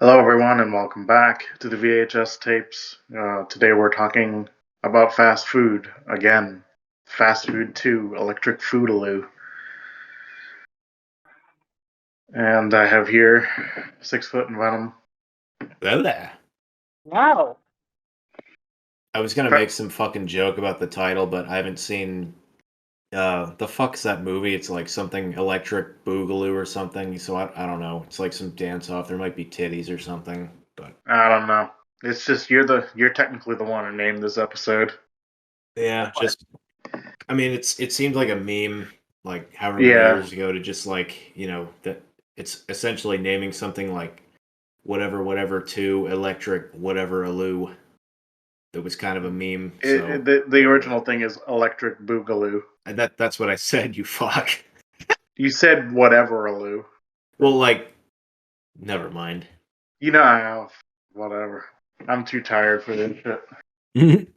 Hello, everyone, and welcome back to the VHS tapes. Today we're talking about fast food again. Fast Food 2, Electric Foodaloo. And I have here 6 Foot and Venom. Hello there. Wow. I was gonna Fa- make some fucking joke about the title, but I haven't seen. The fuck's that movie? It's like something Electric Boogaloo or something. So I don't know. It's like some dance off. There might be titties or something. But I don't know. It's just you're technically the one who named this episode. yeah, just I mean, it seemed like a meme, like however many Yeah, years ago, to just like that it's essentially naming something like whatever to Electric whatever aloo. That was kind of a meme. So the there you go. original thing is Electric Boogaloo. And that's what I said. You fuck. You said whatever aloo. Well, like, never mind. You know I have. Whatever. I'm too tired for this shit.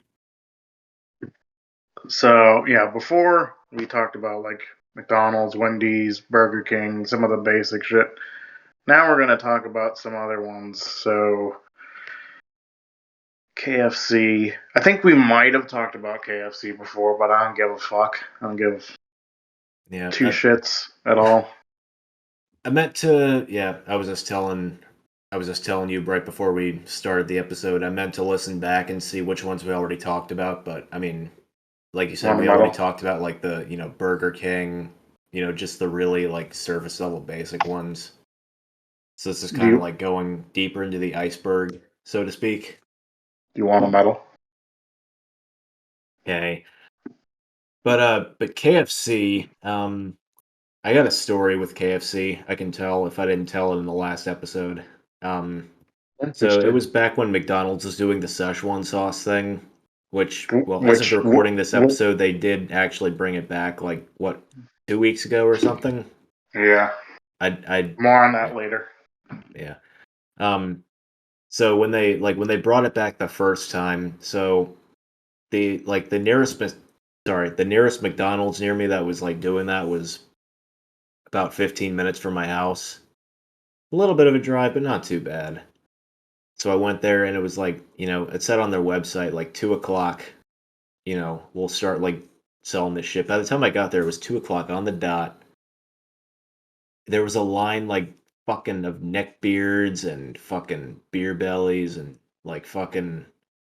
So yeah, before we talked about like McDonald's, Wendy's, Burger King, some of the basic shit. Now we're gonna talk about some other ones. So KFC. I think we might have talked about KFC before, but I don't give a fuck. I don't give Yeah, two shits at all. I meant to. Yeah, I was just telling you right before we started the episode. I meant to listen back and see which ones we already talked about. But I mean, like you said, One we already metal. talked about like the Burger King, just the really like surface level basic ones. So this is Do kind of you like going deeper into the iceberg, so to speak. do you want a metal? Okay, but KFC. I got a story with KFC. I can tell if I didn't tell it in the last episode. Um, so it Interesting. was back when McDonald's was doing the Szechuan sauce thing, which, well, as of Which recording this episode, they did actually bring it back, like, what, 2 weeks ago or something? yeah. I, More on that yeah, later. yeah. Um, so when they brought it back the first time, so the nearest McDonald's near me that was like doing that was about 15 minutes from my house. A little bit of a drive, but not too bad. So I went there and it was like, it said on their website like 2 o'clock, we'll start like selling this shit. By the time I got there, it was 2 o'clock on the dot. There was a line like fucking of neckbeards and fucking beer bellies and like fucking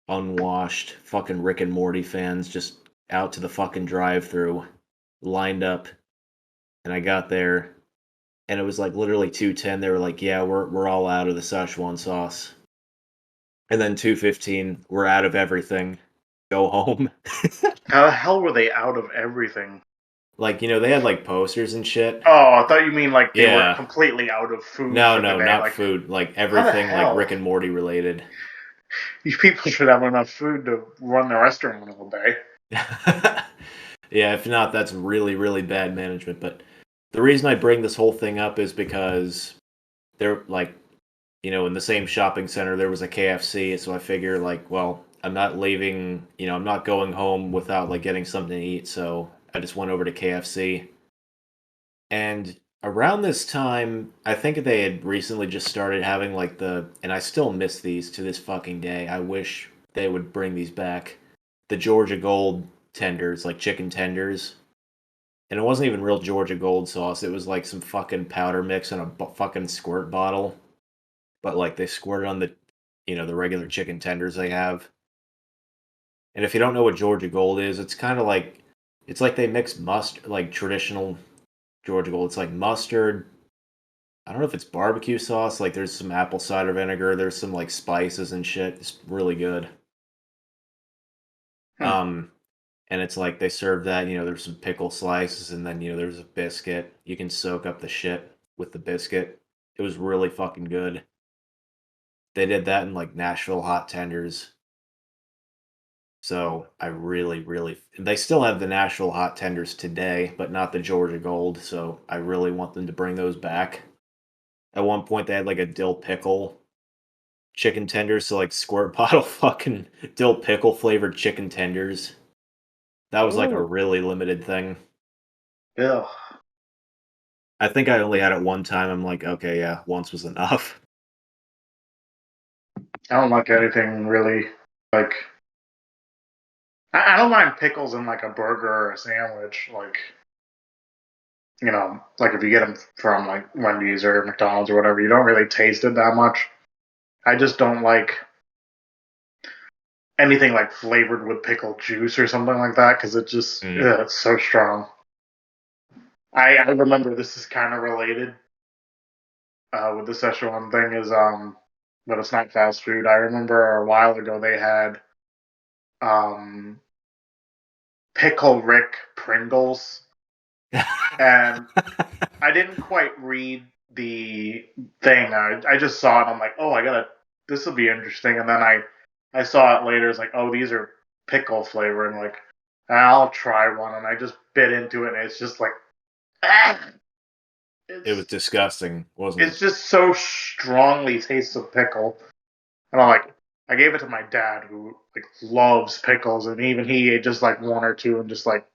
unwashed fucking Rick and Morty fans just out to the fucking drive through lined up. And I got there and it was like literally 2:10. They were like, yeah, we're all out of the Szechuan sauce. And then 2:15, we're out of everything. Go home. How the hell were they out of everything? Like, they had like posters and shit. Oh, I thought you mean like they were Yeah. completely out of food No, for the no, day. not Like, food. Like how the everything like hell? Rick and Morty related. These people should have enough food to run the restaurant all day. Yeah, if not, that's really, really bad management. But the reason I bring this whole thing up is because they're like, in the same shopping center, there was a KFC. So I figure, like, well, I'm not leaving, I'm not going home without like getting something to eat. So I just went over to KFC. And around this time, I think they had recently just started having like and I still miss these to this fucking day. I wish they would bring these back. The Georgia Gold tenders, like chicken tenders. And it wasn't even real Georgia Gold sauce. It was like some fucking powder mix in a fucking squirt bottle. But like they squirted on the regular chicken tenders they have. And if you don't know what Georgia Gold is, it's like they mix mustard, like traditional Georgia Gold. It's like mustard. I don't know if it's barbecue sauce. Like there's some apple cider vinegar. There's some like spices and shit. It's really good. Hmm. Um, and it's like they serve that. There's some pickle slices, and then there's a biscuit. You can soak up the shit with the biscuit. It was really fucking good. They did that in like Nashville hot tenders. So I really, really, they still have the Nashville hot tenders today, but not the Georgia Gold. So I really want them to bring those back. At one point, they had like a dill pickle chicken tenders, so like squirt bottle fucking dill pickle flavored chicken tenders. That was like a Ooh. really limited thing. Ugh. I think I only had it one time. I'm like, okay, yeah, once was enough. I don't like anything really like. I don't mind pickles in like a burger or a sandwich. Like, like if you get them from like Wendy's or McDonald's or whatever, you don't really taste it that much. I just don't like anything like flavored with pickle juice or something like that because it just Mm. it's so strong. I remember this is kind of related with the Szechuan thing but it's not fast food. I remember a while ago they had um, pickle Rick Pringles, and I didn't quite read the thing. I just saw it. I'm like, oh, this will be interesting. And then I saw it later. It's like, oh, these are pickle flavor, and like, I'll try one. And I just bit into it, and it's just like, ah, It was it's disgusting, wasn't it? it's just so strongly tastes of pickle. And I gave it to my dad who like loves pickles, and even he ate just like one or two, and just like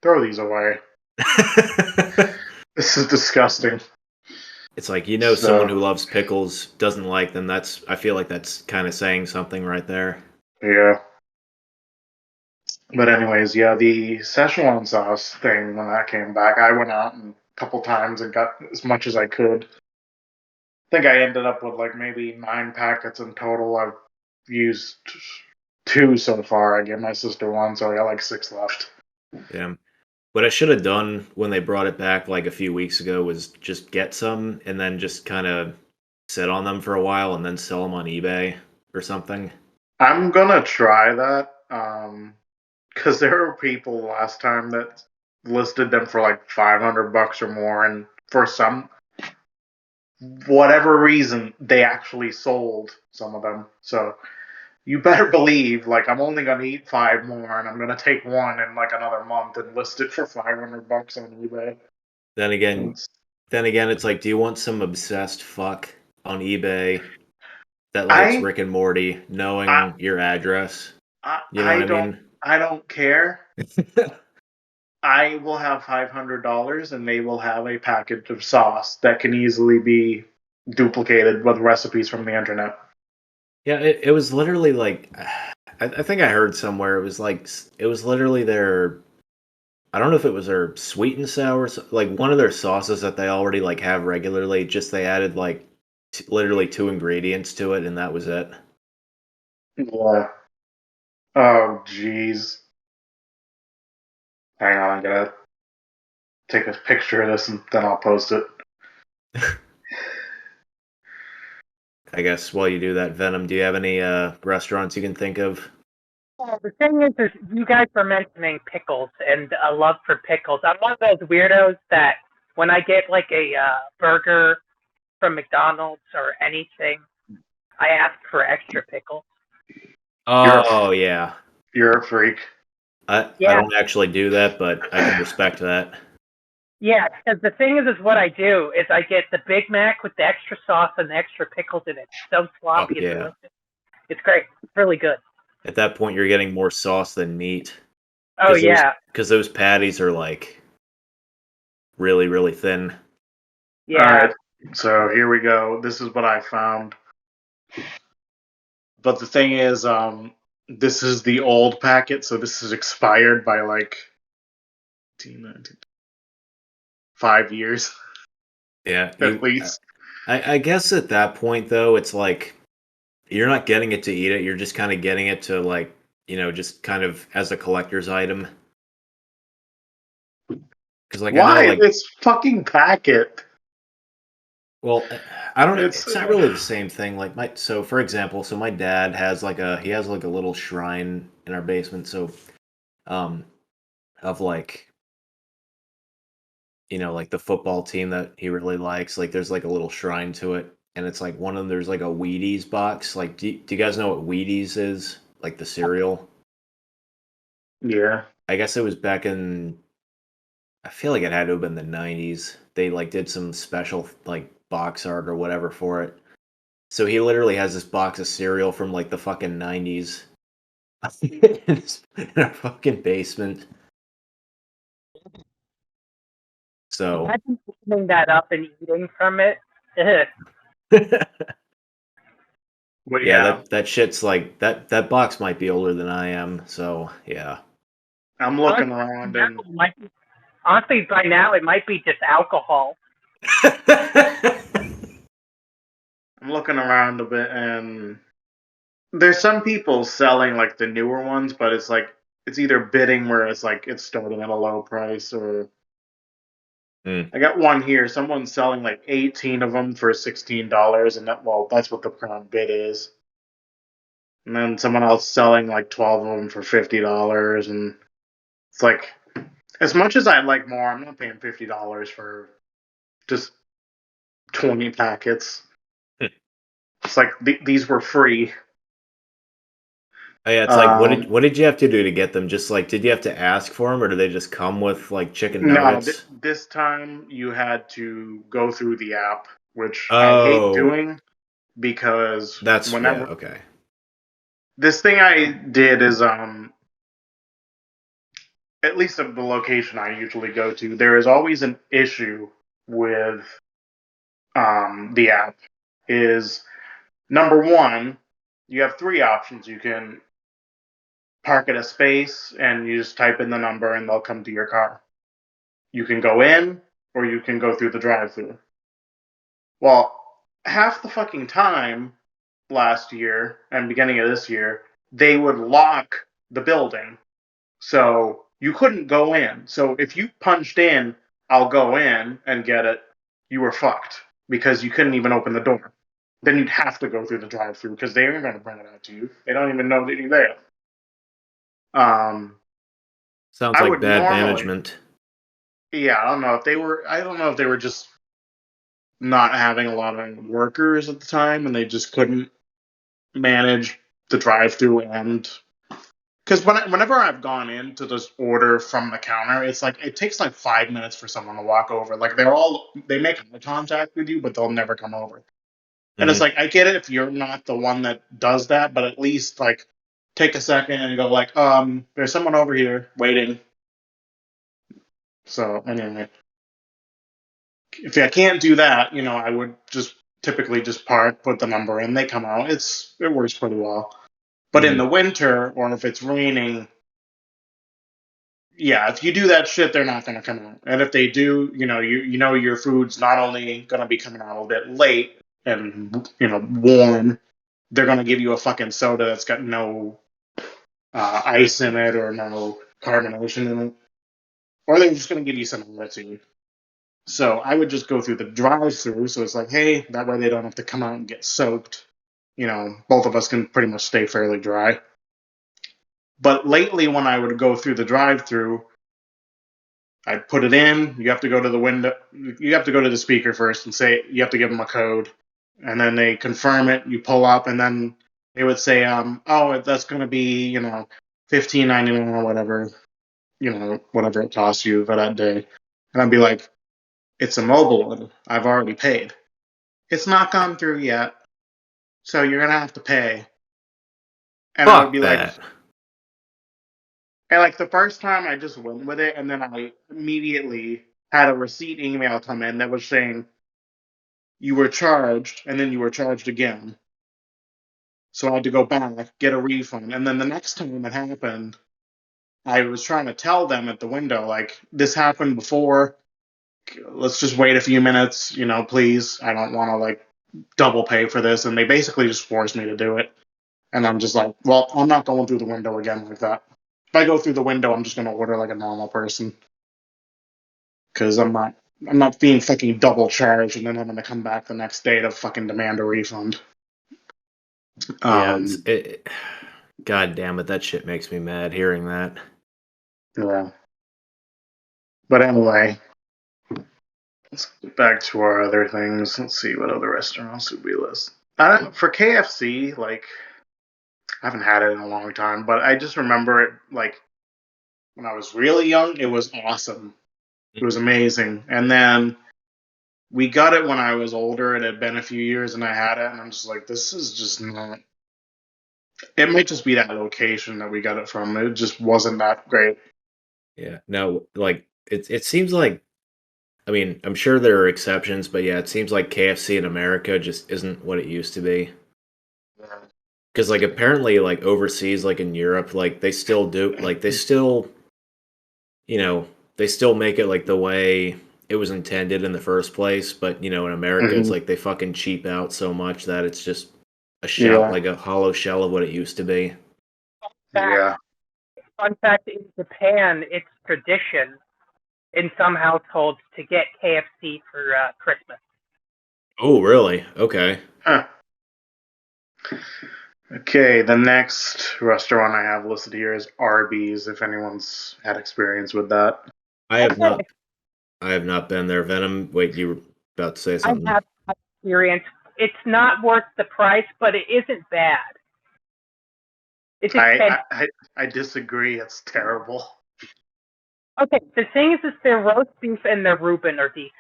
throw these away. This is disgusting. It's like, someone So who loves pickles doesn't like them. I feel like that's kind of saying something right there. yeah. But anyways, yeah, the Szechuan sauce thing when that came back, I went out and a couple times and got as much as I could. I think I ended up with like maybe 9 packets in total. I've used two so far. I gave my sister one, so I got like six left. Yeah. What I should have done when they brought it back like a few weeks ago was just get some and then just kind of sit on them for a while and then sell them on eBay or something. I'm gonna try that, because there were people last time that listed them for like $500 or more, and for some whatever reason, they actually sold some of them. So you better believe, like, I'm only gonna eat five more, and I'm gonna take one in like another month and list it for $500 on eBay. Then again, It's, then again, it's like, do you want some obsessed fuck on eBay that likes I, Rick and Morty I, knowing your address? I, You know what I I don't, mean? I don't care. I will have $500, and they will have a package of sauce that can easily be duplicated with recipes from the internet. Yeah, it was literally like, I think I heard somewhere it was like, it was literally their, I don't know if it was their sweet and sour, like one of their sauces that they already like have regularly. Just they added like literally two ingredients to it, and that was it. Yeah. Oh, jeez. Hang on, I gotta take a picture of this and then I'll post it. I guess while you do that, Venom, do you have any restaurants you can think of? Well, the thing is you guys were mentioning pickles and a love for pickles. I'm one of those weirdos that when I get like a burger from McDonald's or anything, I ask for extra pickles. You're a, Oh yeah, you're a freak. I Yeah, don't actually do that, but I can respect that. yeah. Because the thing is what I do is I get the Big Mac with the extra sauce and the extra pickles in it. It's so Oh sloppy and yeah. delicious. It's great. It's really good. At that point, you're getting more sauce than meat Oh yeah, because those patties are like really really thin. All yeah. right. So here we go. This is what I found. But the thing is, this is the old packet, so this is expired by like 5 years Yeah, at you. least. I guess at that point though, it's like you're not getting it to eat it. You're just kind of getting it to like just kind of as a collector's item. Because like I know Why like this fucking packet? well I don't know. It's It's not really the same thing. Like for example, so my dad has he has like a little shrine in our basement. So um of like like the football team that he really likes. Like there's like a little shrine to it, and it's like one of them. There's like a Wheaties box. Like do you guys know what Wheaties is? Like the cereal. yeah. I guess it was back in. I feel like it had to have been the '90s. They like did some special like box art or whatever for it. So he literally has this box of cereal from like the fucking '90s in our fucking basement. So Imagine opening that up and eating from it. Ugh. Well, Yeah, that shit's like that box might be older than I am, so yeah. I'm looking around and Honestly, by now it might be just alcohol. I'm looking around a bit, and there's some people selling like the newer ones, but it's like it's either bidding where it's like it's starting at a low price, or Mm. I got one here. Someone's selling like 18 of them for $16, and that's what the current bid is. And then someone else selling like 12 of them for $50, and it's like as much as I'd like more, I'm not paying $50 for just 20 packets. It's like these were free. Oh, yeah, it's like what did you have to do to get them? Just like did you have to ask for them, or do they just come with like chicken No, nuggets? this time you had to go through the app, which I hate Oh, doing because yeah, whenever okay. this thing I did is at least at the location I usually go to, there is always an issue with the app. Is number one, you have three options. You can park at a space and you just type in the number and they'll come to your car. You can go in or you can go through the drive-through. Well, half the fucking time last year and beginning of this year, they would lock the building. So you couldn't go in. So if you punched in, I'll go in and get it, you were fucked because you couldn't even open the door. Then you'd have to go through the drive through because they aren't going to bring it out to you. They don't even know that you're there. Sounds I like would bad normally, management. yeah, I don't know if they were just not having a lot of workers at the time and they just couldn't manage the drive through and because whenever I've gone in to just order from the counter, it's like it takes like 5 minutes for someone to walk over. Like they make eye contact with you, but they'll never come over. And it's Mhm. like I get it if you're not the one that does that, but at least like take a second and go like, there's someone over here waiting. So anyway, if I can't do that, I would just typically just park, put the number in, they come out. It works pretty well. But in Mhm. the winter or if it's raining, yeah, if you do that shit, they're not going to come out. And if they do, you know your food's not only going to be coming out a bit late and warm, they're going to give you a fucking soda that's got no ice in it or no carbonation in it, or they're just going to give you something that's in. So I would just go through the drive-through. So it's like, hey, that way they don't have to come out and get soaked. Both of us can pretty much stay fairly dry. But lately, when I would go through the drive-through, I put it in. You have to go to the window. You have to go to the speaker first and say you have to give them a code, and then they confirm it. You pull up, and then they would say, oh, that's going to be $15.99 or whatever, whatever it costs you for that day. And I'd be like, it's a mobile order. I've already paid. It's not gone through yet, so you're gonna have to pay. And I would Fuck be like, that. and like the first time I just went with it, and then I immediately had a receipt email come in that was saying you were charged, and then you were charged again. So I had to go back, get a refund, and then the next time it happened, I was trying to tell them at the window like this happened before. Let's just wait a few minutes, please. I don't want to like double pay for this, and they basically just forced me to do it. And I'm just like, well, I'm not going through the window again like that. If I go through the window, I'm just going to order like a normal person because I'm not being fucking double charged and then having to come back the next day to fucking demand a refund. Yeah, Um, God damn it, that shit makes me mad hearing that. yeah. But anyway, let's get back to our other things. Let's see what other restaurants would we list. I don't for KFC, like I haven't had it in a long time, but I just remember it like when I was really young, it was awesome. It was amazing. And then we got it when I was older. It had been a few years and I had it, and I'm just like, this is just not. It might just be that location that we got it from. It just wasn't that great. Yeah. No, like it seems like I mean, I'm sure there are exceptions, but yeah, it seems like KFC in America just isn't what it used to be. Because like apparently like overseas, like in Europe, like they still do, like they still, you know, they still make it like the way it was intended in the first place. But in America, it's Mhm. like they fucking cheap out so much that it's just Yeah, like a hollow shell of what it used to be. Fact, yeah. fun fact: in Japan, it's tradition in some households to get KFC for Christmas. Oh, really? Okay. Huh. Okay, the next restaurant I have listed here is Arby's. If anyone's had experience with that. I I've have had, not. I have not been there. Venom. Wait, you were about to say I something? have experience. It's not worth the price, but it isn't bad. It's I expensive. I disagree. It's terrible. Okay, the thing is their roast beef and their Reuben are decent.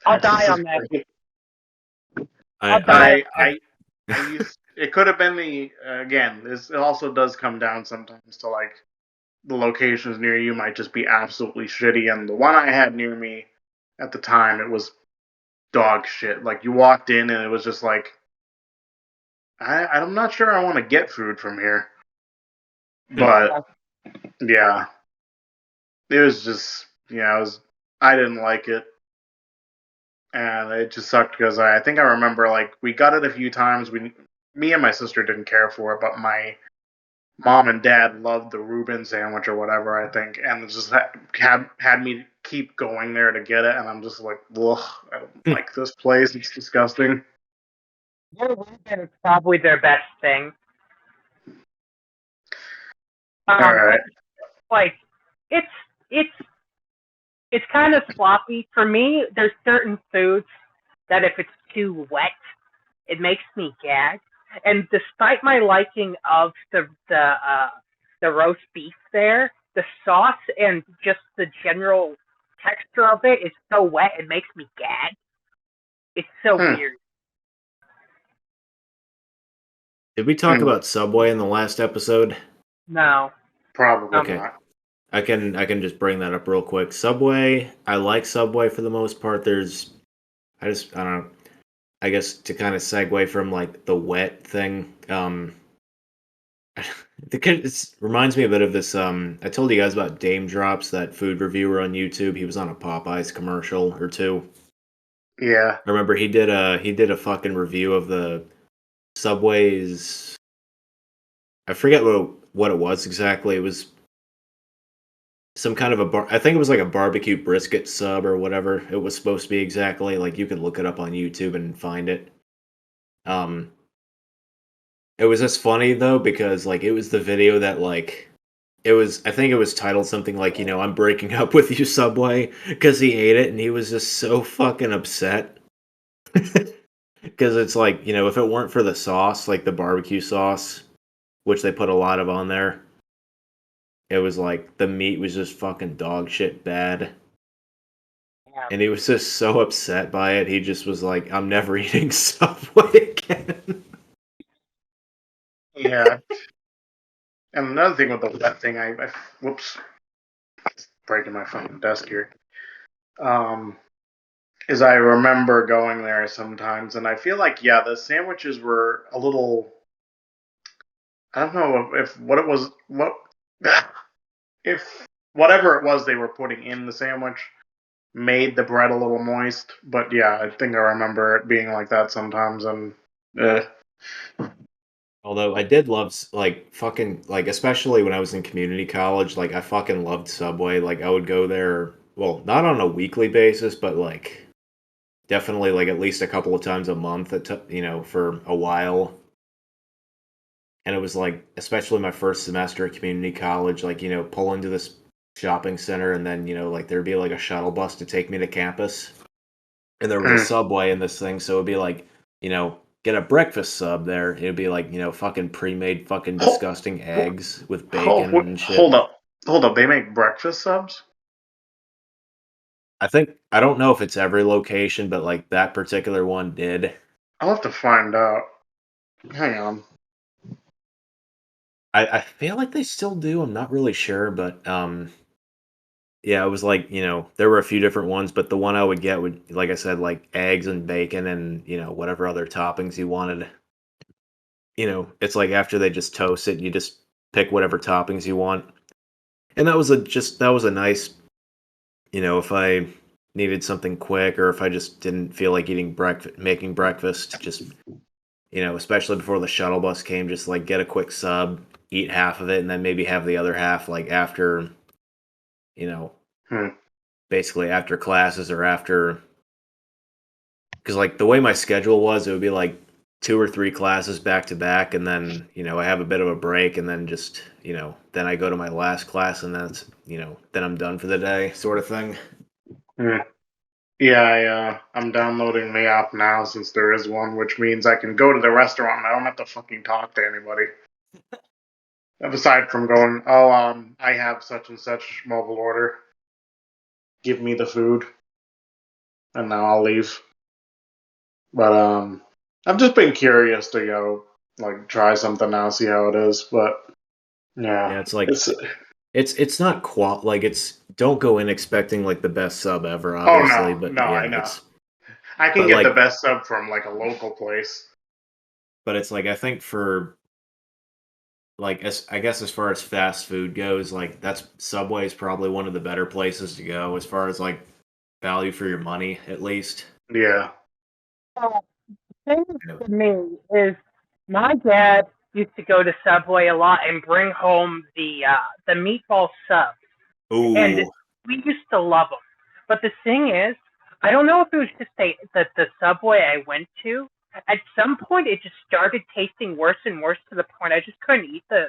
I I'll die on that. disagree. I'll die on that. I used. It could have been the again. This it also does come down sometimes to like the locations near you might just be absolutely shitty. And the one I had near me at the time, it was dog shit. Like you walked in and it was just like I'm not sure I want to get food from here. But yeah, it was just it was I didn't like it, and it just sucked because I think I remember like we got it a few times. Me and my sister didn't care for it, but my mom and dad loved the Reuben sandwich or whatever I think, and it just had me keep going there to get it, and I'm just like, ugh, I don't like this place. It's disgusting. Their Reuben is probably their best thing. All right. But like, it's it's it's kind of sloppy for me. There's certain foods that if it's too wet, it makes me gag. And despite my liking of the roast beef there, the sauce and just the general texture of it is so wet it makes me gag. It's so Hmm. weird. Did we talk about Subway in the last episode? No. Probably Okay. not. I can just bring that up real quick. Subway, I like Subway for the most part. I don't know. I guess to kind of segue from like the wet thing, it reminds me a bit of this. I told you guys about Dame Drops, that food reviewer on YouTube. He was on a Popeyes commercial or two. Yeah. I remember he did a fucking review of the Subway's. I forget what it was exactly. It was some kind of I think it was like a barbecue brisket sub or whatever it was supposed to be exactly. Like you could look it up on YouTube and find it. Um, it was just funny though because like it was the video that like it was. I think it was titled something like I'm breaking up with you, Subway, because he ate it and he was just so fucking upset. Because it's like if it weren't for the sauce, like the barbecue sauce, which they put a lot of on there, it was like the meat was just fucking dog shit bad. Yeah. And he was just so upset by it. He just was like, I'm never eating Subway again. Yeah. And another thing with the wet thing, I whoops, breaking my fucking desk here. Um, is I remember going there sometimes, and I feel like the sandwiches were a little. I don't know if what it was, what if whatever it was they were putting in the sandwich made the bread a little moist. But yeah, I think I remember it being like that sometimes, and uh, Although I did love like fucking like especially when I was in community college, like I fucking loved Subway. Like I would go there, well, not on a weekly basis, but like definitely like at least a couple of times a month for a while. And it was like especially my first semester at community college, like pull into this shopping center and then like there'd be like a shuttle bus to take me to campus. And there was a Subway in this thing, so it'd be like, get a breakfast sub there. It'd be like, fucking pre-made fucking hold, disgusting eggs with bacon and hold shit. up, hold up. They make breakfast subs. I don't know if it's every location, but like that particular one did. I'll have to find out. Hang on. I feel like they still do. I'm not really sure, but Yeah, it was like, there were a few different ones, but the one I would get would, like I said, like eggs and bacon and, whatever other toppings you wanted. It's like after they just toast it, you just pick whatever toppings you want. And that was a nice, if I needed something quick or if I just didn't feel like making breakfast, just, especially before the shuttle bus came, just like get a quick sub, eat half of it, and then maybe have the other half like after, you know, Hmm. basically after classes or after, because like the way my schedule was, it would be like 2 or 3 classes back to back, and then I have a bit of a break, and then just then I go to my last class, and that's then I'm done for the day, sort of thing. Hmm. Yeah, I'm downloading the app now since there is one, which means I can go to the restaurant and I don't have to fucking talk to anybody. Aside from going, oh, I have such and such mobile order. Give me the food, and now I'll leave. But I've just been curious to go like try something now, see how it is. But yeah, Yeah, it's like it's it's not like it's don't go in expecting like the best sub ever, oh obviously, but no, I yeah, know. I can but get the like best sub from like a local place. but it's like I think for like as I guess as far as fast food goes, like that's Subway is probably one of the better places to go as far as like value for your money, at least. Yeah. Thing for me is my dad used to go to Subway a lot and bring home the meatball subs, and Ooh, we used to love them. But the thing is, I don't know if it was just the Subway I went to. At some point, it just started tasting worse and worse to the point I just couldn't eat the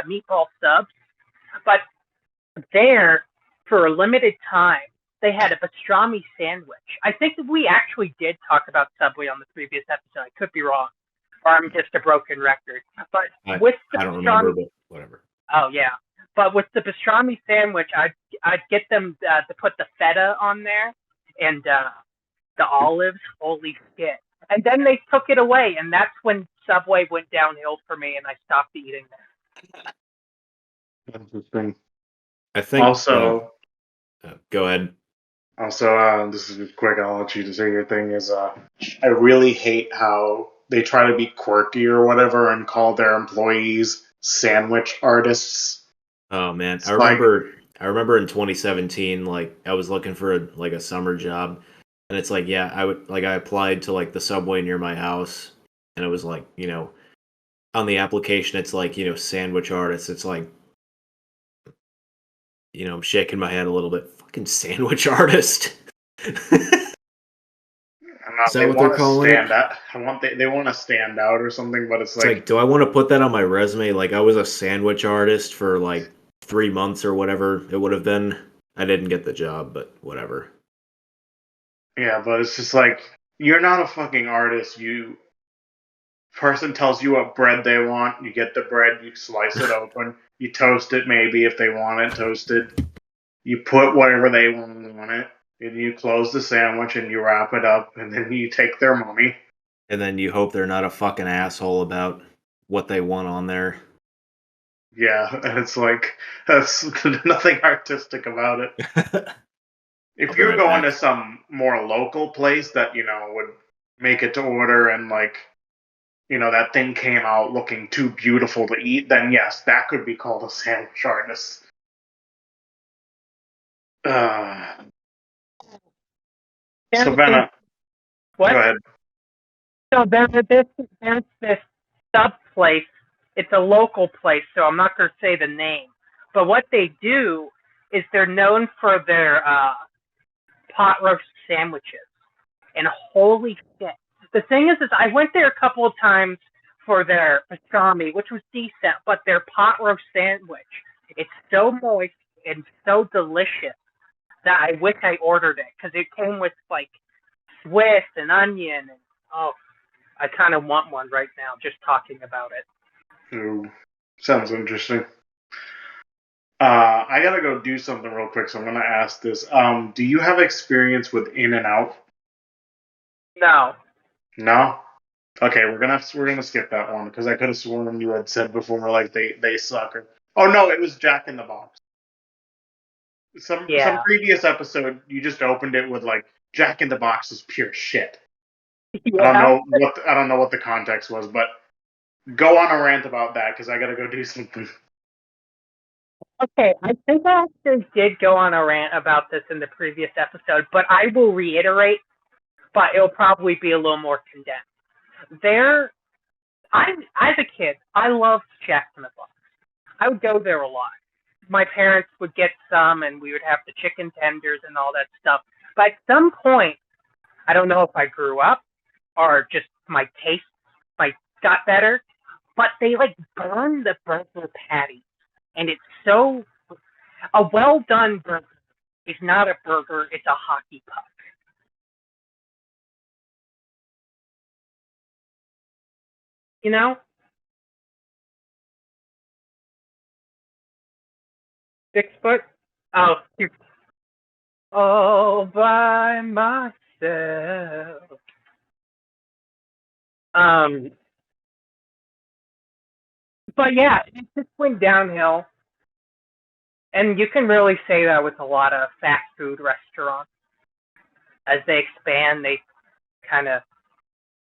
meatball subs. But there, for a limited time, they had a pastrami sandwich. I think that we actually did talk about Subway on the previous episode. I could be wrong, or I'm just a broken record. But I with the I don't remember, pastrami, but whatever. oh yeah, but with the pastrami sandwich, I'd get them to put the feta on there and the olives. Holy shit! And then they took it away, and that's when Subway went downhill for me, and I stopped eating there. Interesting. I think Also, go ahead. this is quick. I'll let you to say your thing. Is I really hate how they try to be quirky or whatever and call their employees sandwich artists. Oh man, It's like, I remember in 2017, like I was looking for like a summer job, and it's like, yeah, I applied to like the Subway near my house, and it was like, on the application, it's like, sandwich artist. It's like, I'm shaking my head a little bit. Fucking sandwich artist. I don't know, Is that they what they're want to calling it? stand out. They want to stand out or something, but it's It's like, like, do I want to put that on my resume? Like, I was a sandwich artist for like 3 months or whatever it would have been. I didn't get the job, but whatever. yeah, but it's just like you're not a fucking artist. You person tells you what bread they want. You get the bread. You slice it open. You toast it maybe if they want it toasted. You put whatever they want on it. And you close the sandwich and you wrap it up, and then you take their money. And then you hope they're not a fucking asshole about what they want on there. Yeah, and it's like that's nothing artistic about it. I'll If be you're right going to back. some more local place that would make it to order and like that thing came out looking too beautiful to eat, then yes, that could be called a sandwich artist. Uh, so Benna, go What? ahead. So there's this sub place. It's a local place, so I'm not going to say the name. But what they do is they're known for their pot roast sandwiches. And holy shit. The thing is I went there a couple of times for their pastrami, which was decent, but their pot roast sandwich, it's so moist and so delicious that I wish I ordered it because it came with like Swiss and onion and oh, I kind of want one right now just talking about it. Ooh, sounds interesting. I gotta go do something real quick, so I'm gonna ask this. Do you have experience with In and Out? No. No. Okay, we're gonna skip that one because I could have sworn you had said before like they suck. Oh no, it was Jack in the Box. some Yeah. previous episode, you just opened it with like Jack in the Box is pure shit. Yeah. I don't know what the context was, but go on a rant about that because I gotta go do something. Okay, I think I actually did go on a rant about this in the previous episode, but I will reiterate, but it'll probably be a little more condensed. As a kid, I loved Jack in the Box. I would go there a lot. My parents would get some, and we would have the chicken tenders and all that stuff. But at some point, I don't know if I grew up or just my taste got better, but they like burn the burger patty, and it's so a well done burger is not a burger; it's a hockey puck. You know, 6 foot. Oh, all by myself. Um, but yeah, it just went downhill. And you can really say that with a lot of fast food restaurants. As they expand, they kind of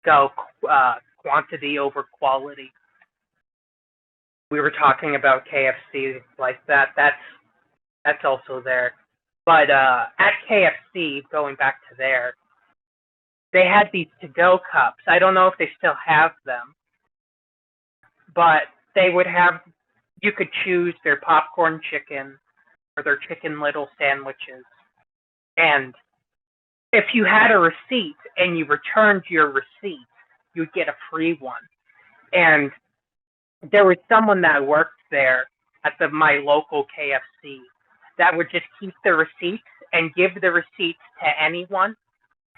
go quantity over quality. We were talking about KFC like that. That's also there. But at KFC, going back to there, they had these to-go cups. I don't know if they still have them, but they would have. You could choose their popcorn chicken or their chicken little sandwiches, and if you had a receipt and you returned your receipt, you'd get a free one. And there was someone that worked there at my local KFC that would just keep the receipts and give the receipts to anyone.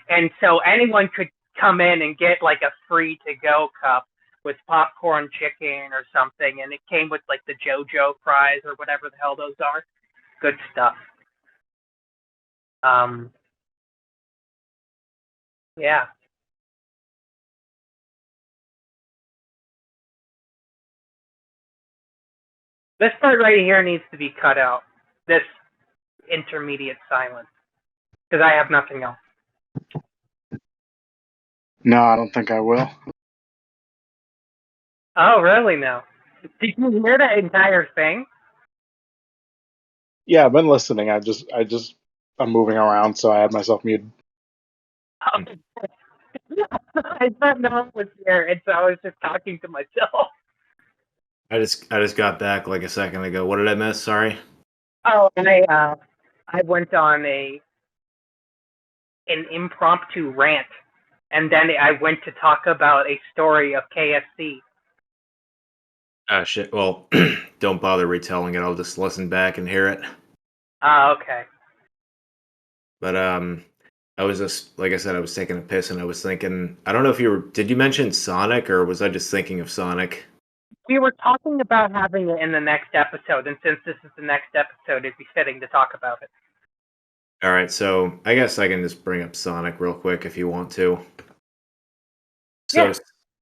And so anyone could come in and get like a free to-go cup with popcorn chicken or something, and it came with like the JoJo fries or whatever the hell those are. Good stuff. Yeah. This part right here needs to be cut out. This intermediate silence. Because I have nothing else. No, I don't think I will. Oh, really? No. Did you hear the entire thing? Yeah, I've been listening. I'm moving around, so I had myself muted. Oh. I thought no one was here, and so I was just talking to myself. I just got back like a second ago. What did I miss? Sorry. Oh, and I went on an impromptu rant, and then I went to talk about a story of KFC. Oh shit. Well, don't bother retelling it. I'll just listen back and hear it. Oh, okay. But I was just like I said, I was taking a piss and I was thinking. I don't know if did you mention Sonic or was I just thinking of Sonic? We were talking about having it in the next episode, and since this is the next episode, it'd be fitting to talk about it. All right, so I guess I can just bring up Sonic real quick if you want to. So Yeah.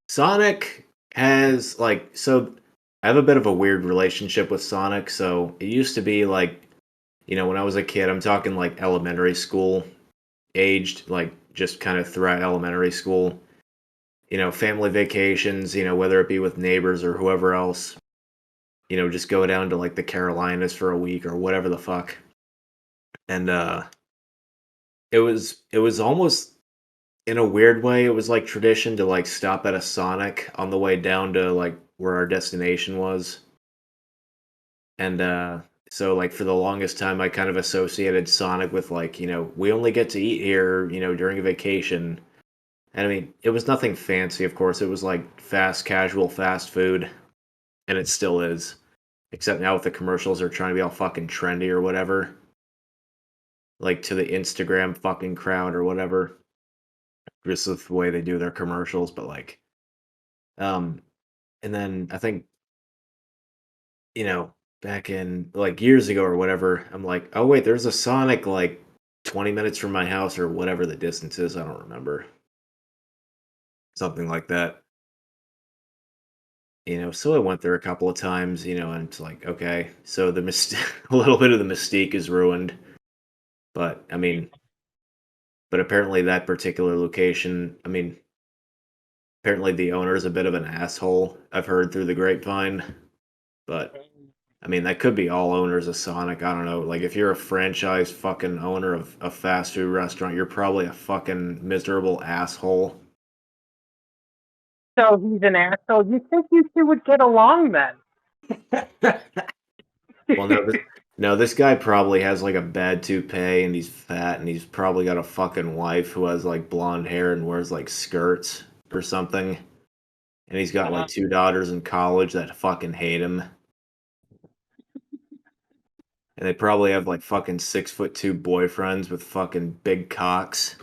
Sonic has I have a bit of a weird relationship with Sonic. So it used to be like, when I was a kid, I'm talking like elementary school aged, like just kind of throughout elementary school, family vacations, whether it be with neighbors or whoever else, just go down to like the Carolinas for a week or whatever the fuck. And it was almost in a weird way, it was like tradition to like stop at a Sonic on the way down to like where our destination was. And so like for the longest time I kind of associated Sonic with like, we only get to eat here, during a vacation. And I mean, it was nothing fancy, of course. It was like fast casual fast food, and it still is. Except now with the commercials are trying to be all fucking trendy or whatever. Like to the Instagram fucking crowd or whatever. Just with the way they do their commercials, but like and then I think back in like years ago or whatever, I'm like, oh wait, there's a Sonic like 20 minutes from my house or whatever the distance is. I don't remember. Something like that. So I went there a couple of times, and it's like, okay, so a little bit of the mystique is ruined. But I mean, but apparently that particular location, I mean, apparently the owner is a bit of an asshole. I've heard through the grapevine, but I mean that could be all owners of Sonic. I don't know. Like if you're a franchise fucking owner of a fast food restaurant, you're probably a fucking miserable asshole. So he's an asshole. You think you two would get along then? Well, no, this guy probably has like a bad toupee and he's fat and he's probably got a fucking wife who has like blonde hair and wears like skirts or something. And he's got like 2 daughters in college that fucking hate him. And they probably have like fucking 6'2" boyfriends with fucking big cocks.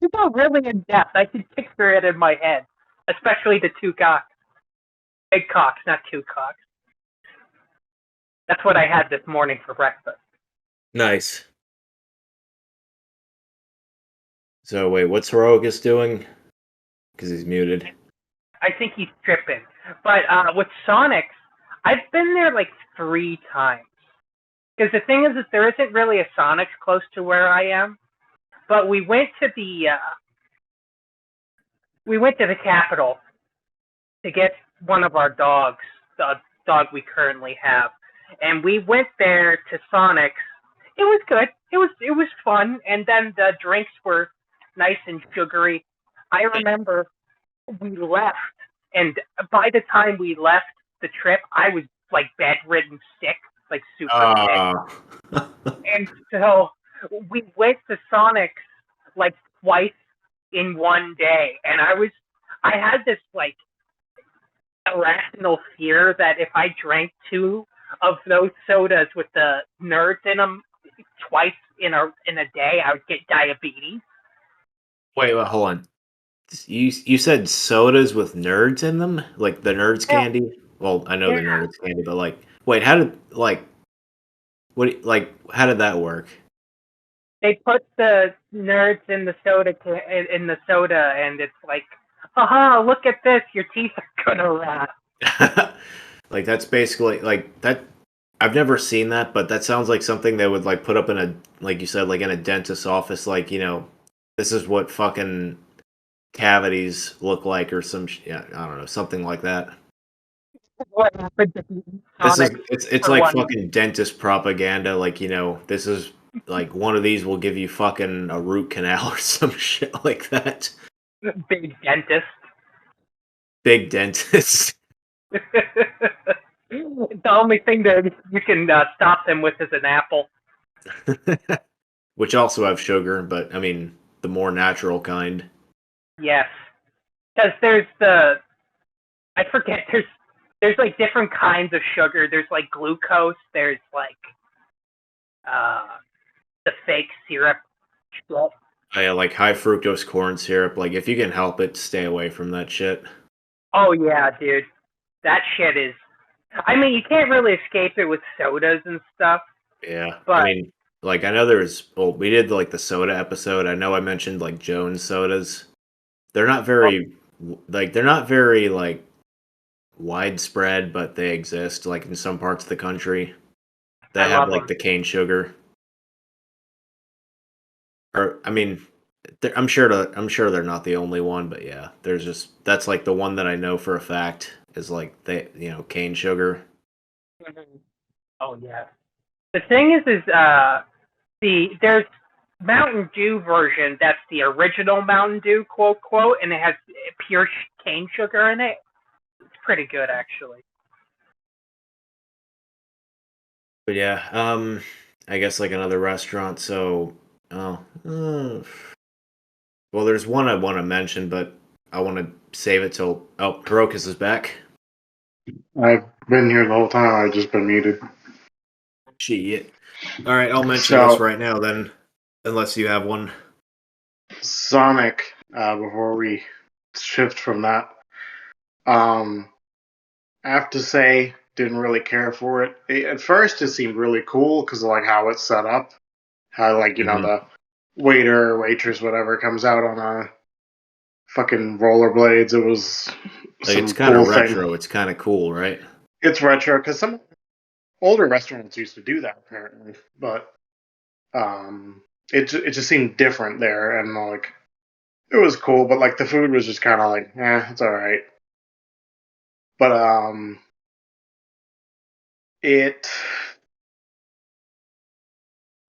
You go really in depth. I can picture it in my head, especially the two cocks. Big cocks, not two cocks. That's what I had this morning for breakfast. Nice. So wait, what's Heroicus doing? Because he's muted. I think he's tripping. But with Sonics, I've been there like 3 times. Because the thing is that there isn't really a Sonics close to where I am. But we went to the Capitol to get one of our dogs, the dog we currently have, and we went there to Sonics. It was good. It was fun, and then the drinks were nice and sugary. I remember we left, and by the time we left the trip, I was like bedridden, sick, like super sick. And so we went to Sonics like twice in one day, and I had this like irrational fear that if I drank 2 of those sodas with the nerds in them twice in a day, I would get diabetes. Wait, hold on. You said sodas with nerds in them, like the nerds candy. Well, I know the nerds candy, but like, wait, how did how did that work? They put the nerds in the soda and it's like, haha, look at this, your teeth are gonna rot. Like that's basically like that. I've never seen that, but that sounds like something they would like put up in a, like you said, like in a dentist's office. Like, you know, this is what fucking cavities look like, or some yeah, I don't know, something like that. What happened to This is Sonic? it's like fucking dentist propaganda. Like, you know, this is like one of these will give you fucking a root canal or some shit like that. Big dentist. Big dentist. The only thing that you can stop them with is an apple. Which also have sugar, but I mean the more natural kind. Yes, because I forget. There's like different kinds of sugar. There's like glucose. There's like the fake syrup. Oh, yeah, like high fructose corn syrup. Like if you can help it, stay away from that shit. Oh yeah, dude. That shit is. I mean, you can't really escape it with sodas and stuff. Yeah, but I mean, like I know there's. Well, we did like the soda episode. I know I mentioned like Jones sodas. They're not very like widespread, but they exist like in some parts of the country. They have like the cane sugar. Or I mean, I'm sure they're not the only one, but yeah, that's like the one that I know for a fact is like cane sugar. Oh yeah. The thing is there's Mountain Dew version that's the original Mountain Dew, quote quote, and it has pure cane sugar in it. It's pretty good actually. But yeah, I guess like another restaurant. So, well, there's one I want to mention, but I want to save it till Heroicus is back. I've been here the whole time. I've just been muted. Shit. All right, I'll mention this right now then, unless you have one. Sonic. Before we shift from that, I have to say, didn't really care for it. At first, it seemed really cool because of like how it's set up. How like the waiter, waitress, whatever comes out on a fucking rollerblades. It was like it's kind of retro. It's kind of cool, right? It's retro because some older restaurants used to do that apparently, but it just seemed different there, and like it was cool, but like the food was just kind of like, it's all right. But it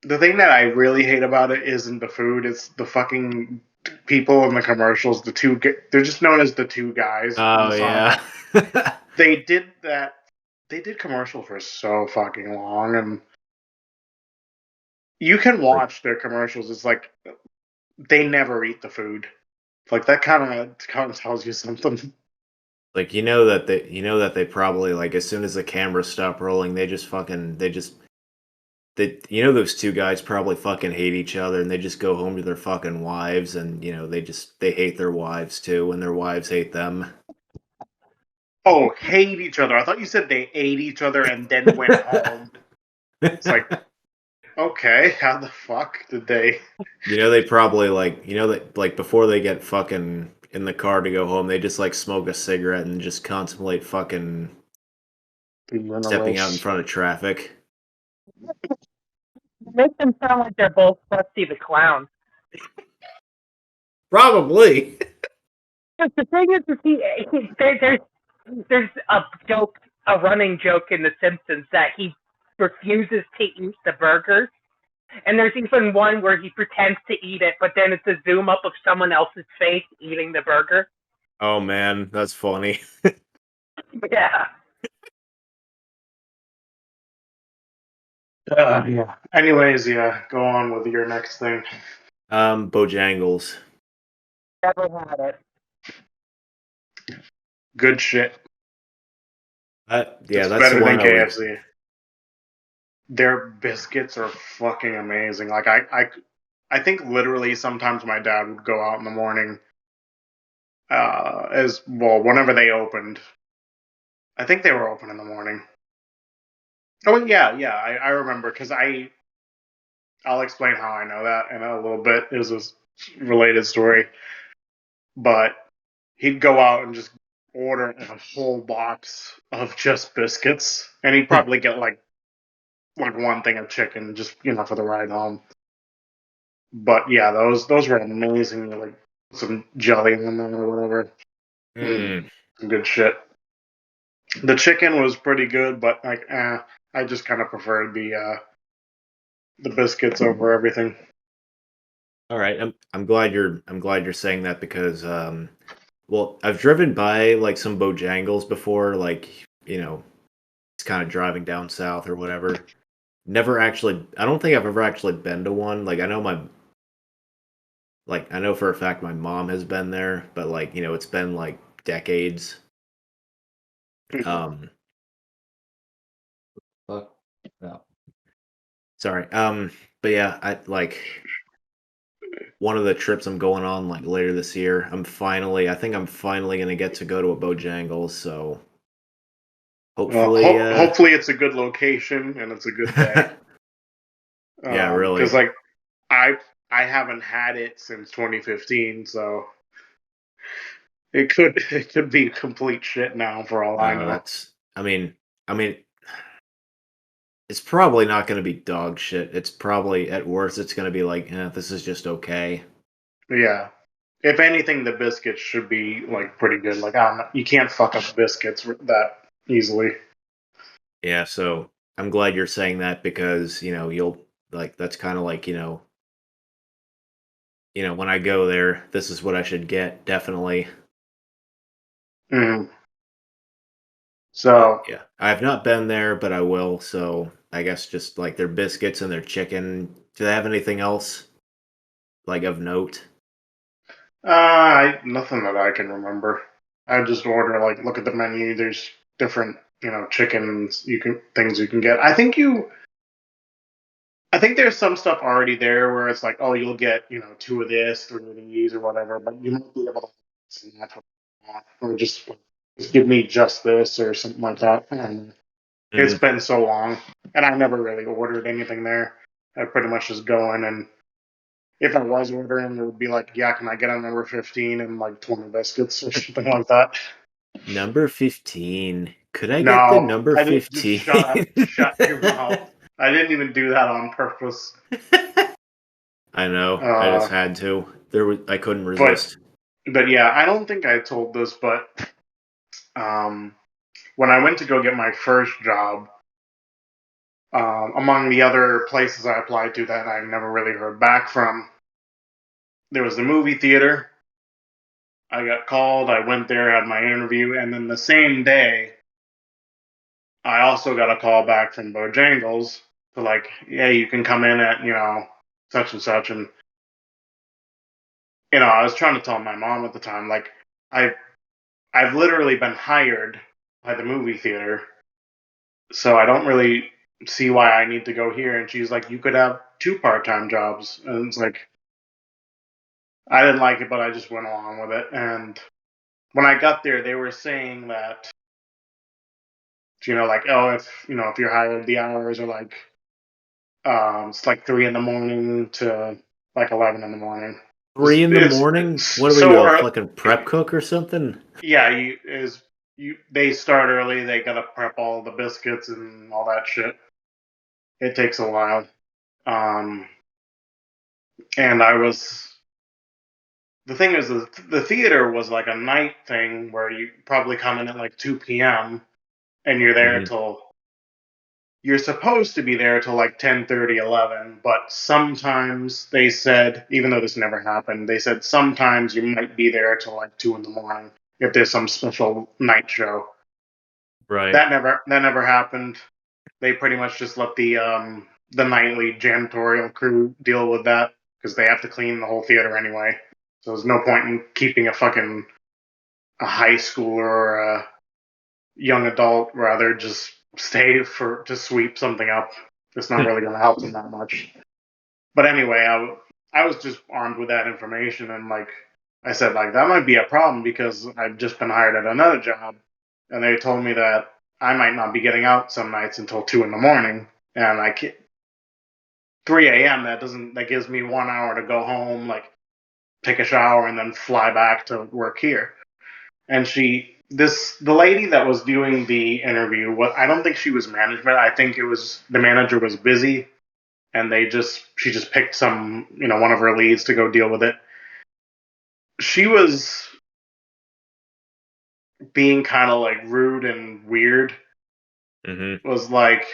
the thing that I really hate about it isn't the food; it's the fucking people in the commercials. They're just known as the two guys on the Oh side. yeah. They did that. They did commercial for so fucking long, and you can watch their commercials. It's like they never eat the food. Like that kind of tells you something. Like you know that they probably like as soon as the cameras stop rolling, they you know those two guys probably fucking hate each other and they just go home to their fucking wives and you know they hate their wives too and their wives hate them. Oh, hate each other. I thought you said they ate each other and then went home. It's like, okay, how the fuck did they? You know they probably like you know that like before they get fucking in the car to go home, they just like smoke a cigarette and just contemplate fucking stepping out in front of traffic. Make them sound like they're both Krusty the Clown. Probably. Because the thing is, there's a joke, a running joke in The Simpsons that he refuses to eat the burgers. And there's even one where he pretends to eat it, but then it's a zoom up of someone else's face eating the burger. Oh man, that's funny. Yeah. Yeah. Anyways, yeah. Go on with your next thing. Bojangles. Never had it. Good shit. Yeah, It's that's better the than one I would. KFC. Their biscuits are fucking amazing. Like I think literally sometimes my dad would go out in the morning, as well whenever they opened. I think they were open in the morning. Oh yeah, yeah. I remember because I'll explain how I know that in a little bit. It was a related story, but he'd go out and just order a whole box of just biscuits, and he'd probably get like one thing of chicken just for the ride home. But yeah, those were amazing. Like some jelly in them or whatever. Mm. Some good shit. The chicken was pretty good, but like, I just kind of preferred the biscuits over everything. All right, I'm glad you're saying that because well, I've driven by like some Bojangles before, like you know, it's kind of driving down south or whatever. Never actually, I don't think I've ever actually been to one. Like I know for a fact my mom has been there, but like you know, it's been like decades. Um, fuck. No. Sorry. But yeah, I like one of the trips I'm going on like later this year. I think I'm finally gonna get to go to a Bojangles. So Well, hopefully, hopefully it's a good location and it's a good day. yeah, really. Because like I I haven't had it since 2015, so it could be complete shit now for all I No, know. that's. I mean, it's probably not gonna be dog shit. It's probably at worst, it's gonna be like, this is just okay. Yeah. If anything, the biscuits should be like pretty good. Like you can't fuck up biscuits that easily. Yeah. So I'm glad you're saying that because you know you'll like that's kind of like when I go there, this is what I should get definitely. Mm. But So yeah, I have not been there, but I will. So I guess just like their biscuits and their chicken. Do they have anything else like of note? nothing that I can remember. I just order like look at the menu. There's different chickens things you can get. I think there's some stuff already there where it's like, oh, you'll get two of this, three of these, or whatever, but you might be able to snatch one or just give me just this or something like that. And it's Mm, been so long, and I never really ordered anything there. I pretty much just go in, and if I was ordering, it would be like, yeah, can I get a number 15 and like 20 biscuits or something like that? number 15. Could I get the No, number I didn't. Just 15? shut up. Shut your mouth. I didn't even do that on purpose. I know. I just Uh, had to. I couldn't but resist. yeah, I don't think I told this, but um, when I went to go get my first job, among the other places I applied to that I never really heard back from, there was the movie theater. I got called. I went there, had my interview, and then the same day, I also got a call back from Bojangles to like, yeah, you can come in at such and such, and I was trying to tell my mom at the time, like, I I've literally been hired by the movie theater, so I don't really see why I need to go here. And she's like, you could have two part-time jobs, and it's like I didn't like it, but I just went along with it. And when I got there, they were saying that like, oh, if you're hired, the hours are like it's like 3 in the morning to like 11 in the morning. Three in the It's morning? What are you, so a early. fucking prep cook or something? Yeah, they start early. They gotta prep all the biscuits and all that shit. It takes a while. Um, and the thing is, the theater was like a night thing where you probably come in at like 2 p.m. and you're supposed to be there till like 10:30, 11. But sometimes they said, even though this never happened, they said sometimes you might be there till like 2 in the morning if there's some special night show. Right. That never happened. They pretty much just let the nightly janitorial crew deal with that because they have to clean the whole theater anyway. So there's no point in keeping a high schooler or a young adult rather just stay to sweep something up. It's not really going to help them that much. But anyway, I was just armed with that information, and like I said, like that might be a problem because I've just been hired at another job, and they told me that I might not be getting out some nights until 2 in the morning, and I can't, 3 a.m. That gives me 1 hour to go home, like take a shower, and then fly back to work here. And the lady that was doing the interview, I don't think she was management. I think it was the manager was busy, and she just picked one of her leads to go deal with it. She was being kind of like rude and weird. Was like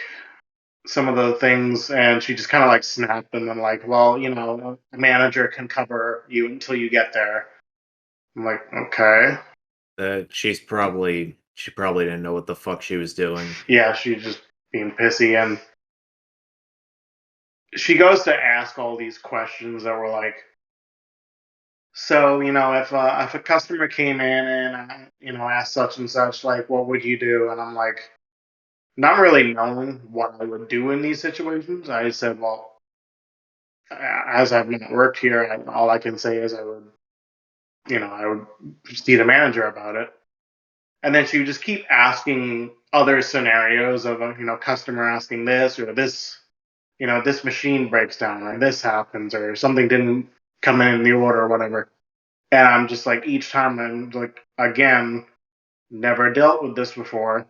some of the things, and she just kind of like snapped and then like, well, a manager can cover you until you get there. I'm like, okay. She probably didn't know what the fuck she was doing. Yeah, she's just being pissy, and she goes to ask all these questions that were like, so if a customer came in and asked such and such, like, what would you do? And I'm like, not really knowing what I would do in these situations. I said, well, as I've not worked here, all I can say is I would see the manager about it. And then she would just keep asking other scenarios of customer asking this or this, this machine breaks down or this happens or something didn't come in the order or whatever. And I'm just like, each time I'm like, again, never dealt with this before.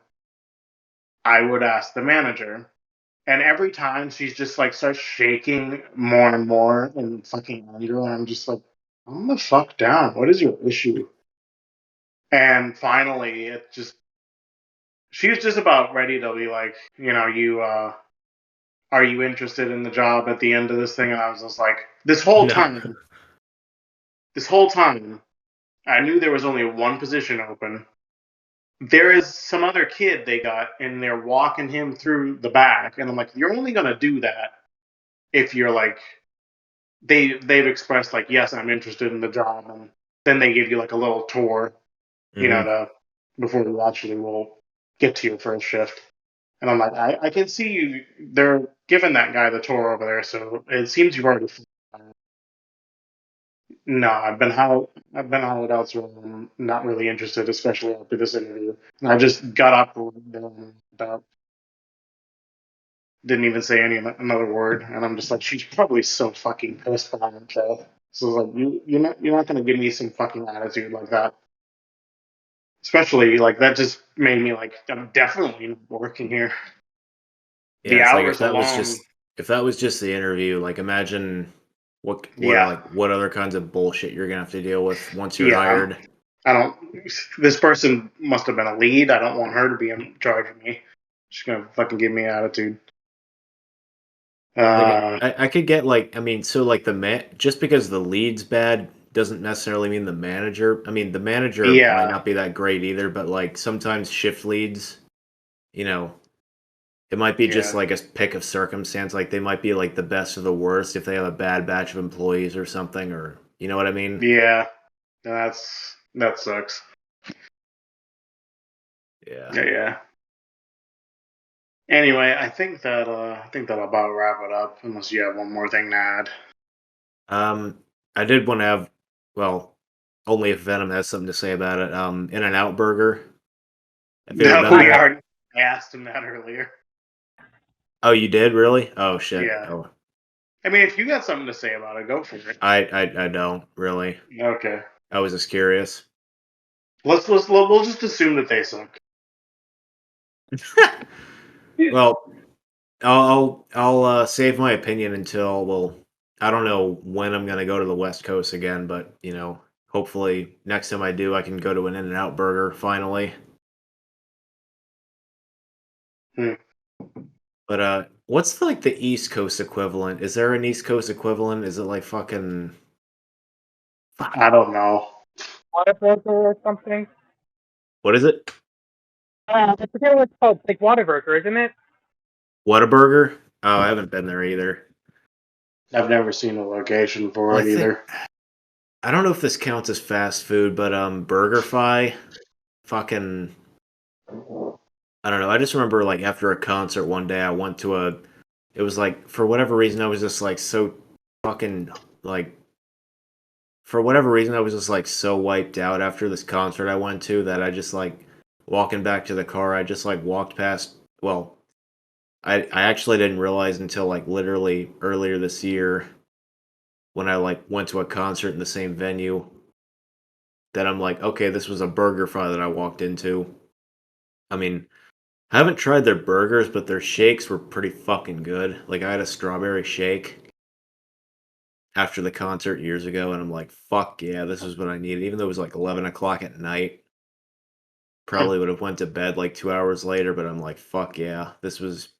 I would ask the manager. And every time she's just like starts shaking more and more in fucking anger. And I'm just like, calm the fuck down. What is your issue? And finally, she was just about ready to be like, are you interested in the job at the end of this thing? And I was just like, No. this whole time, I knew there was only one position open. There is some other kid they got, and they're walking him through the back. And I'm like, you're only going to do that if you're like, they've expressed like, yes, I'm interested in the job. And then they give you like a little tour, before you actually will get to your first shift. And I'm like, I can see you. They're giving that guy the tour over there, so it seems you've already. No, I've been hired elsewhere. I'm not really interested, especially after this interview. And I just got up and about didn't even say another word, and I'm just like, she's probably so fucking pissed by herself. So like, you're not gonna give me some fucking attitude like that. Especially like that just made me like I'm definitely not working here. Yeah, The it's like hours alone. if that was just the interview, like imagine Yeah, what other kinds of bullshit you're gonna have to deal with once you're yeah. hired. I don't. This person must have been a lead. I don't want her to be in charge of me. She's gonna fucking give me attitude. Like Uh, I could get like I mean, so like just because the lead's bad doesn't necessarily mean the manager. I mean, the manager might yeah, not be that great either, but like sometimes shift leads, you know, it might be just yeah, like a pick of circumstance. Like they might be like the best of the worst if they have a bad batch of employees or something, or you know what I mean? yeah. That sucks. Yeah. Yeah, yeah. Anyway, I think that'll about wrap it up. Unless you have one more thing to add. I did want to have, well, only if Venom has something to say about it. In-N-Out Burger. Have you ever No, been I we have. there? already I asked him that earlier. Oh, you did really? Oh shit. Yeah. Oh, I mean, if you got something to say about it, go for it. I don't really. Okay. I was just curious. We'll just assume that they suck. Well, I'll save my opinion until well, I don't know when I'm gonna go to the West Coast again, but you know, hopefully next time I do, I can go to an In-N-Out Burger finally. Hmm. But what's like the East Coast equivalent? Is there an East Coast equivalent? Is it like fucking fuck? I don't know. Whataburger or something. What is it? I forget what it's called. It's like Whataburger, isn't it? Whataburger? Oh, I haven't been there either. I've never seen a location for Well, I it think either. I don't know if this counts as fast food, but BurgerFi, fucking I don't know. I just remember like after a concert one day, I went to a. It was like for whatever reason I was just like so fucking like for whatever reason I was just like so wiped out after this concert I went to that I just like walking back to the car I just like walked past. Well, I actually didn't realize until like literally earlier this year when I like went to a concert in the same venue that I'm like, okay, this was a BurgerFi that I walked into. I mean, I haven't tried their burgers, but their shakes were pretty fucking good. Like I had a strawberry shake after the concert years ago, and I'm like, fuck yeah, this is what I needed. Even though it was like 11 o'clock at night, probably would have went to bed like 2 hours later. But I'm like, fuck yeah, this was.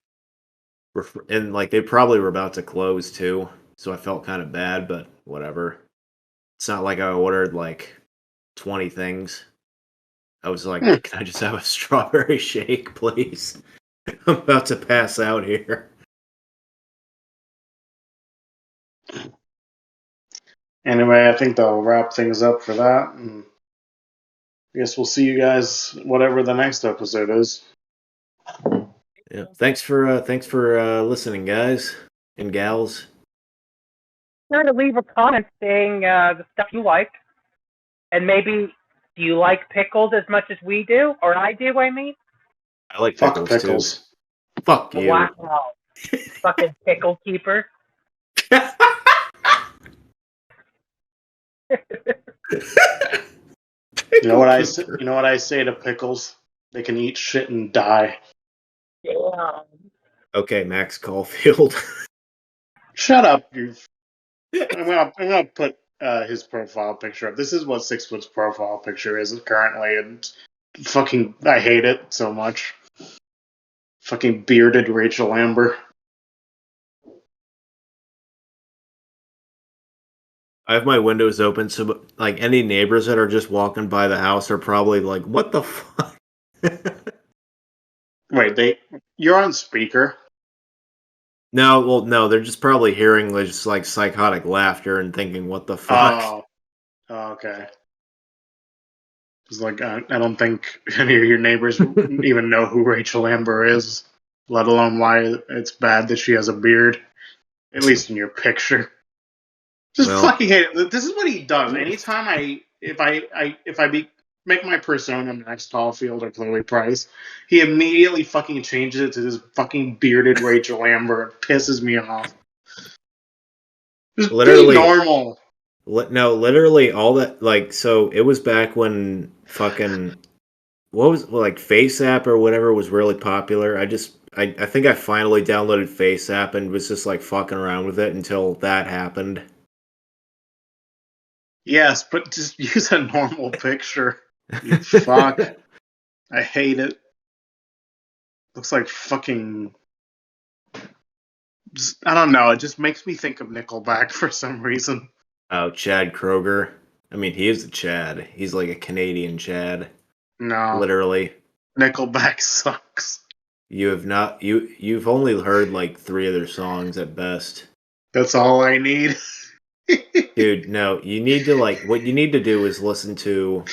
And like they probably were about to close too, so I felt kind of bad, but whatever. It's not like I ordered like 20 things. I was Hmm. like, can I just have a strawberry shake, please? I'm about to pass out here. Anyway, I think that'll wrap things up for that. And I guess we'll see you guys whatever the next episode is. Yeah. Thanks for listening, guys and gals. Sure to leave a comment saying the stuff you like, and maybe do you like pickles as much as we do, or I do? I mean, I like Fuck pickles too. pickles. Fuck you. wow, fucking pickle keeper. You know Pickle what keeper. you know what I say to pickles? They can eat shit and die. Damn. Okay, Max Caulfield. Shut up, you. I'm gonna put his profile picture up. This is what 6 Foot's profile picture is currently, and fucking I hate it so much. Fucking bearded Rachel Amber. I have my windows open, so like any neighbors that are just walking by the house are probably like, "What the fuck?" Wait, you're on speaker. No, well, no, they're just probably hearing just like psychotic laughter and thinking, "What the fuck?" Oh, okay. It's like I don't think any of your neighbors even know who Rachel Amber is, let alone why it's bad that she has a beard. At least in your picture. Just Well, fucking hate it. This is what he does. Anytime make my persona Max Caulfield or Chloe Price, he immediately fucking changes it to this fucking bearded Rachel Amber. It pisses me off. Just be literally, normal. no, literally all that. Like, so it was back when fucking what was like Face App or whatever was really popular. I think I finally downloaded Face App and was just like fucking around with it until that happened. Yes, but just use a normal picture. You fuck. I hate it. Looks like fucking. I don't know. It just makes me think of Nickelback for some reason. Oh, Chad Kroger. I mean, he is the Chad. He's like a Canadian Chad, No, literally. Nickelback sucks. You've only heard like 3 of their songs at best. That's all I need. Dude, no, you need to what you need to do is listen to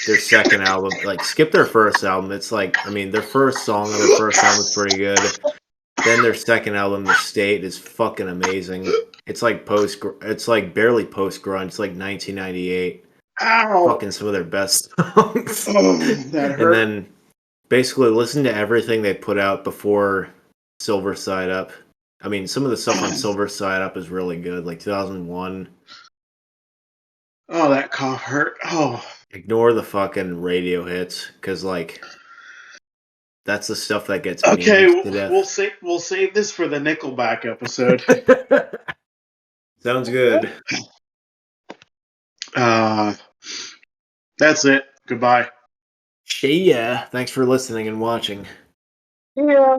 their second album. Like skip their first album. It's like, I mean, their first song on their first album is pretty good. Then their second album, The State, is fucking amazing. It's like it's like barely post grunge. It's like 1998. Ow! Fucking some of their best songs. Oh, that hurt. And then basically listen to everything they put out before Silver Side Up. I mean, some of the stuff on Silver Side Up is really good, like 2001. Oh, that cough hurt. Oh. Ignore the fucking radio hits, because like that's the stuff that gets me Okay, to death. we'll save this for the Nickelback episode. Sounds good. That's it. Goodbye. See ya. Thanks for listening and watching. Yeah.